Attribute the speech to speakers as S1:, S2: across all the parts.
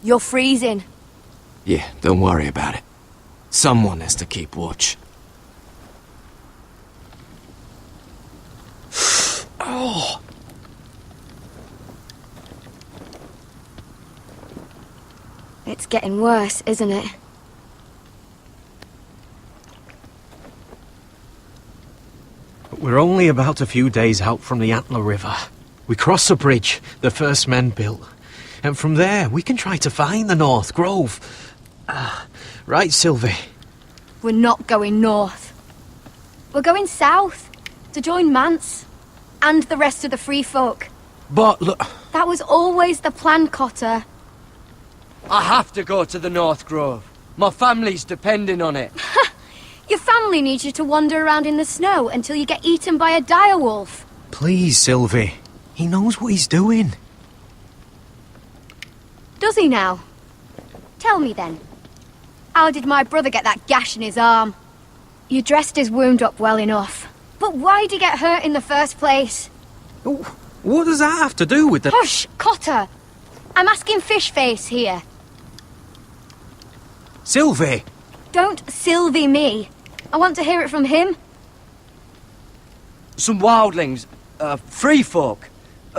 S1: You're freezing.
S2: Yeah, don't worry about it. Someone has to keep watch. Oh!
S1: It's getting worse, isn't it?
S3: We're only about a few days out from the Antler River. We cross a bridge the first men built. And from there, we can try to find the North Grove. Right, Sylvi?
S1: We're not going north. We're going south, to join Mance, and the rest of the free folk.
S3: But look...
S1: That was always the plan, Cotter.
S4: I have to go to the North Grove. My family's depending on it.
S1: Your family needs you to wander around in the snow until you get eaten by a direwolf.
S3: Please, Sylvi. He knows what he's doing.
S1: Does he now? Tell me then. How did my brother get that gash in his arm? You dressed his wound up well enough. But why'd he get hurt in the first place?
S3: What does that have to do with the...
S1: Hush, Cotter! I'm asking Fishface here.
S3: Sylvi!
S1: Don't Sylvi me. I want to hear it from him.
S4: Some wildlings, free folk,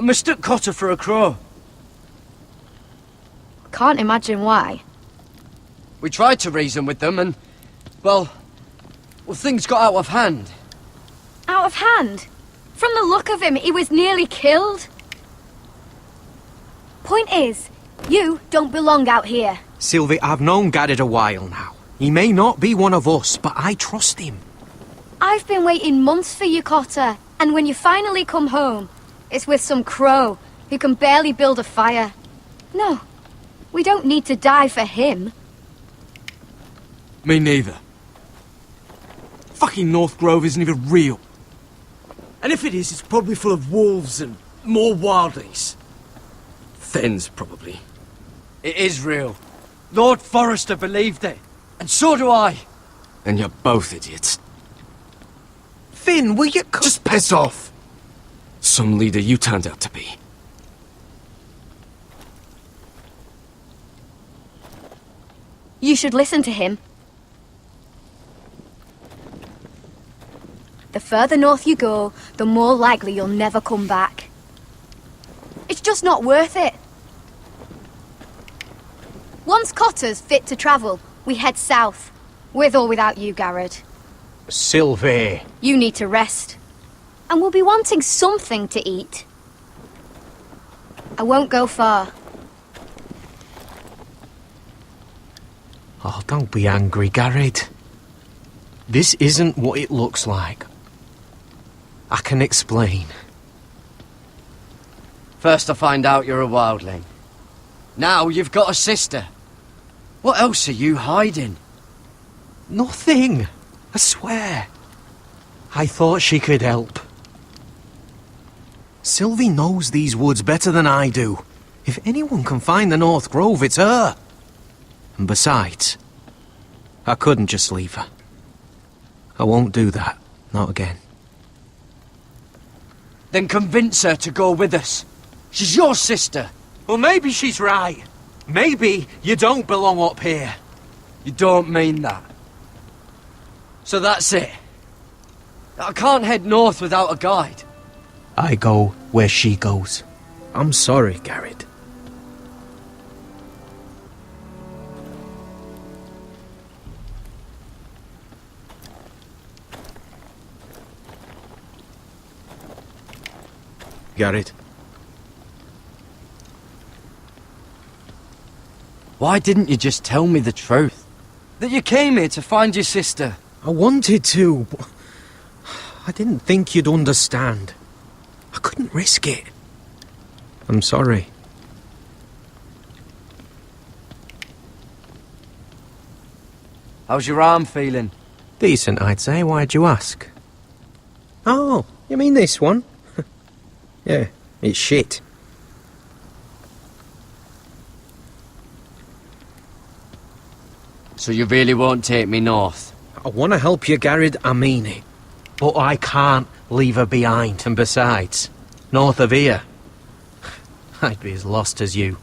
S4: mistook Cotter for a crow.
S1: Can't imagine why.
S4: We tried to reason with them and, well, things got out of hand.
S1: Out of hand? From the look of him, he was nearly killed. Point is, you don't belong out here.
S3: Sylvi, I've known Gared a while now. He may not be one of us, but I trust him.
S1: I've been waiting months for you, Cotter. And when you finally come home, it's with some crow who can barely build a fire. No, we don't need to die for him.
S2: Me neither. Fucking North Grove isn't even real. And if it is, it's probably full of wolves and more wildlings. Thens, probably.
S4: It is real. Lord Forrester believed it. And so do I.
S2: And you're both idiots.
S3: Finn, will you...
S2: Just piss off! Some leader you turned out to be.
S1: You should listen to him. The further north you go, the more likely you'll never come back. It's just not worth it. Once Cotter's fit to travel, we head south. With or without you, Gared.
S3: Sylvi.
S1: You need to rest. And we'll be wanting something to eat. I won't go far.
S3: Oh, don't be angry, Gared. This isn't what it looks like. I can explain.
S4: First I find out you're a wildling. Now you've got a sister. What else are you hiding?
S3: Nothing. I swear. I thought she could help. Sylvi knows these woods better than I do. If anyone can find the North Grove, it's her. And besides, I couldn't just leave her. I won't do that. Not again.
S4: Then convince her to go with us. She's your sister.
S3: Well, maybe she's right. Maybe you don't belong up here.
S4: You don't mean that. So that's it. I can't head north without a guide.
S3: I go where she goes. I'm sorry, Gared. Gared.
S4: Why didn't you just tell me the truth? That you came here to find your sister?
S3: I wanted to, but I didn't think you'd understand. I couldn't risk it. I'm sorry.
S4: How's your arm feeling?
S3: Decent, I'd say. Why'd you ask? Oh, you mean this one? Yeah, it's shit.
S4: So you really won't take me north?
S3: I want to help you, Gared, I mean it. But I can't leave her behind. And besides, north of here, I'd be as lost as you.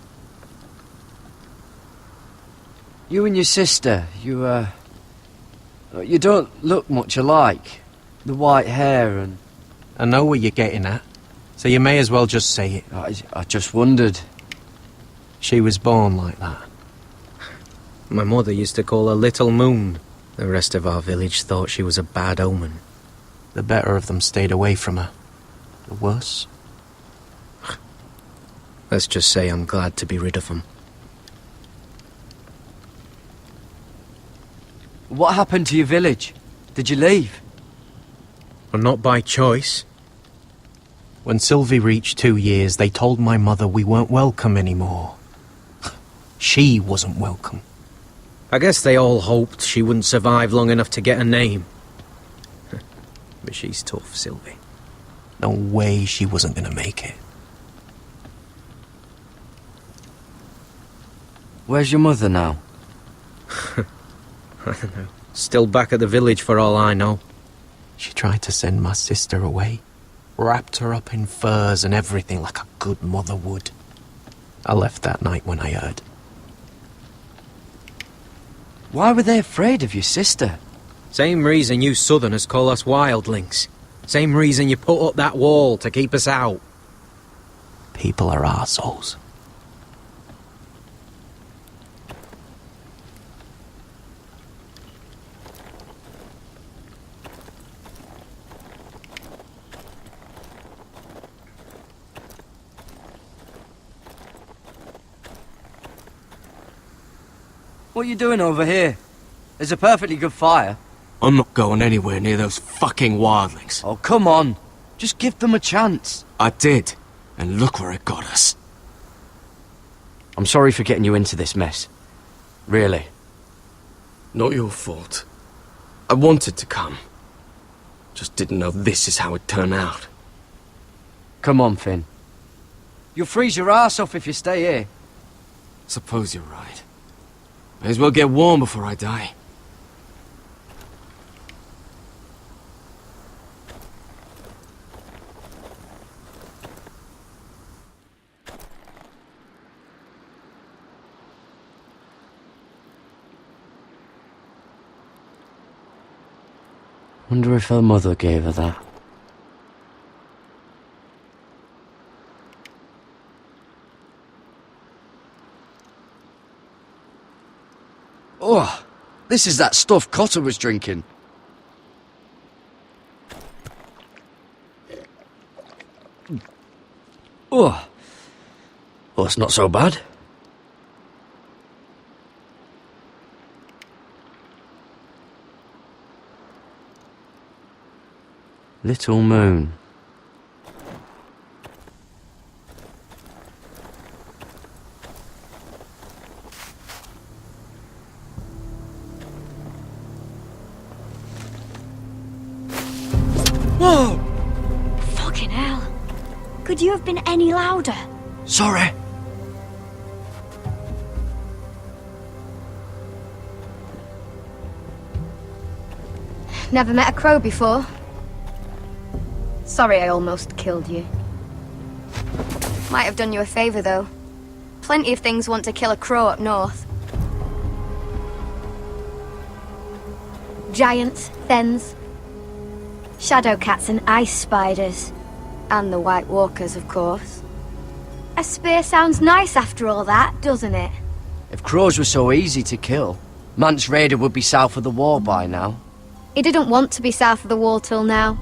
S4: You and your sister, you don't look much alike. The white hair and...
S3: I know what you're getting at, so you may as well just say it.
S4: I just wondered.
S3: She was born like that. My mother used to call her Little Moon. The rest of our village thought she was a bad omen. The better of them stayed away from her. The worse? Let's just say I'm glad to be rid of them.
S4: What happened to your village? Did you leave?
S3: Well, not by choice. When Sylvi reached 2 years, they told my mother we weren't welcome anymore. She wasn't welcome. I guess they all hoped she wouldn't survive long enough to get a name. But she's tough, Sylvi. No way she wasn't gonna make it.
S4: Where's your mother now?
S3: I don't know. Still back at the village for all I know. She tried to send my sister away. Wrapped her up in furs and everything like a good mother would. I left that night when I heard.
S4: Why were they afraid of your sister?
S3: Same reason you southerners call us wildlings. Same reason you put up that wall to keep us out. People are arseholes.
S4: What are you doing over here? There's a perfectly good fire.
S2: I'm not going anywhere near those fucking wildlings.
S4: Oh, come on. Just give them a chance.
S2: I did, and look where it got us.
S4: I'm sorry for getting you into this mess. Really.
S2: Not your fault. I wanted to come. Just didn't know this is how it'd turn out.
S4: Come on, Finn. You'll freeze your ass off if you stay here.
S2: Suppose you're right. May as well get warm before I die.
S4: Wonder if her mother gave her that. Oh, this is that stuff Cotter was drinking. Oh, well, it's not so bad. Little Moon. Whoa!
S1: Fucking hell. Could you have been any louder?
S4: Sorry.
S1: Never met a crow before. Sorry I almost killed you. Might have done you a favour, though. Plenty of things want to kill a crow up north. Giants, thens, shadow cats and ice spiders. And the White Walkers, of course. A spear sounds nice after all that, doesn't it?
S4: If crows were so easy to kill, Mance Raider would be south of the wall by now.
S1: He didn't want to be south of the wall till now.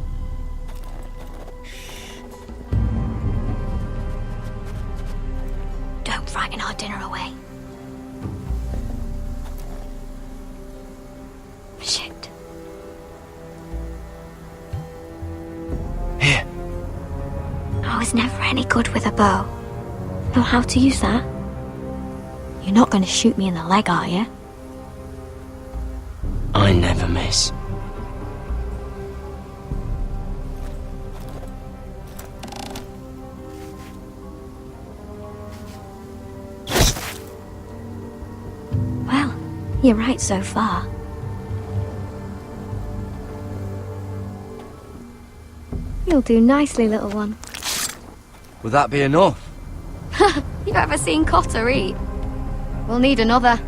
S1: Don't frighten our dinner away. Shit.
S4: Here.
S1: I was never any good with a bow. Know how to use that? You're not going to shoot me in the leg, are you?
S4: I never miss.
S1: Well, you're right so far. You'll do nicely, little one.
S4: Would that be enough?
S1: You ever seen Cotter eat? We'll need another.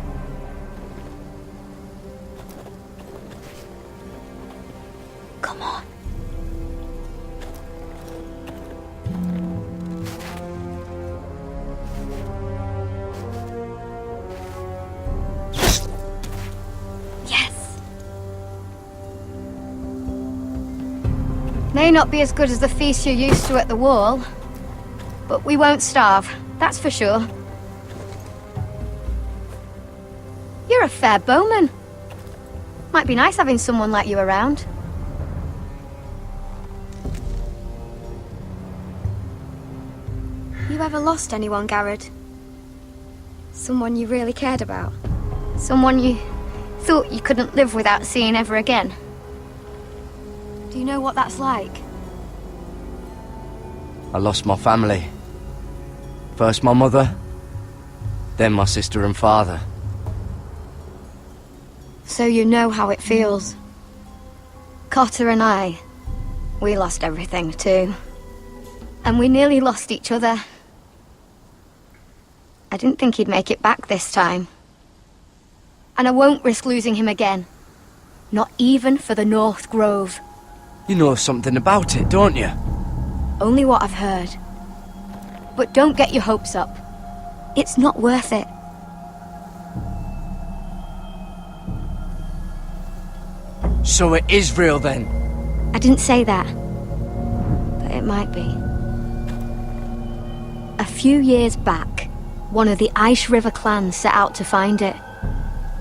S1: Come on. Yes. May not be as good as the feast you're used to at the wall, but we won't starve, that's for sure. You're a fair bowman. Might be nice having someone like you around. You ever lost anyone, Gared? Someone you really cared about? Someone you thought you couldn't live without seeing ever again? Do you know what that's like?
S4: I lost my family. First my mother, then my sister and father.
S1: So you know how it feels. Cotter and we lost everything too. And we nearly lost each other. I didn't think he'd make it back this time. And I won't risk losing him again. Not even for the North Grove.
S4: You know something about it, don't you?
S1: Only what I've heard. But don't get your hopes up. It's not worth it.
S4: So it is real then?
S1: I didn't say that. But it might be. A few years back, one of the Ice River clans set out to find it.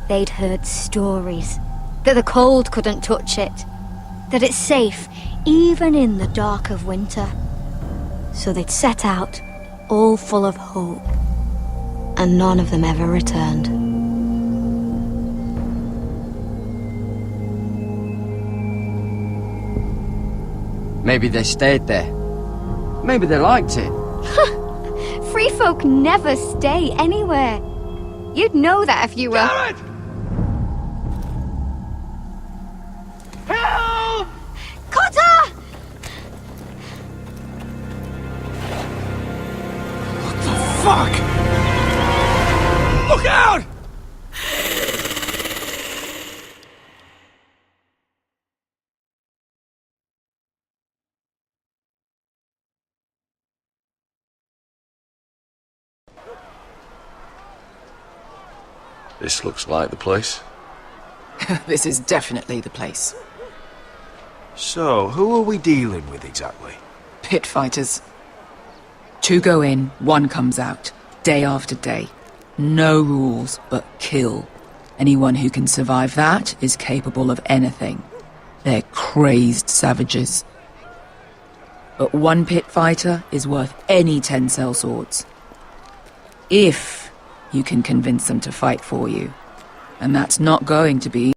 S1: They'd heard stories that the cold couldn't touch it, that it's safe even in the dark of winter. So they'd set out, all full of hope, and none of them ever returned.
S4: Maybe they stayed there. Maybe they liked it.
S1: Free folk never stay anywhere. You'd know that if you were...
S2: Gared! Help!
S1: Cotter!
S2: What the fuck? Look out!
S5: This looks like the place.
S6: This is definitely the place.
S5: So, who are we dealing with exactly?
S6: Pit fighters. 2 go in, 1 comes out, day after day. No rules, but kill. Anyone who can survive that is capable of anything. They're crazed savages. But 1 pit fighter is worth any 10 sellswords. If you can convince them to fight for you. And that's not going to be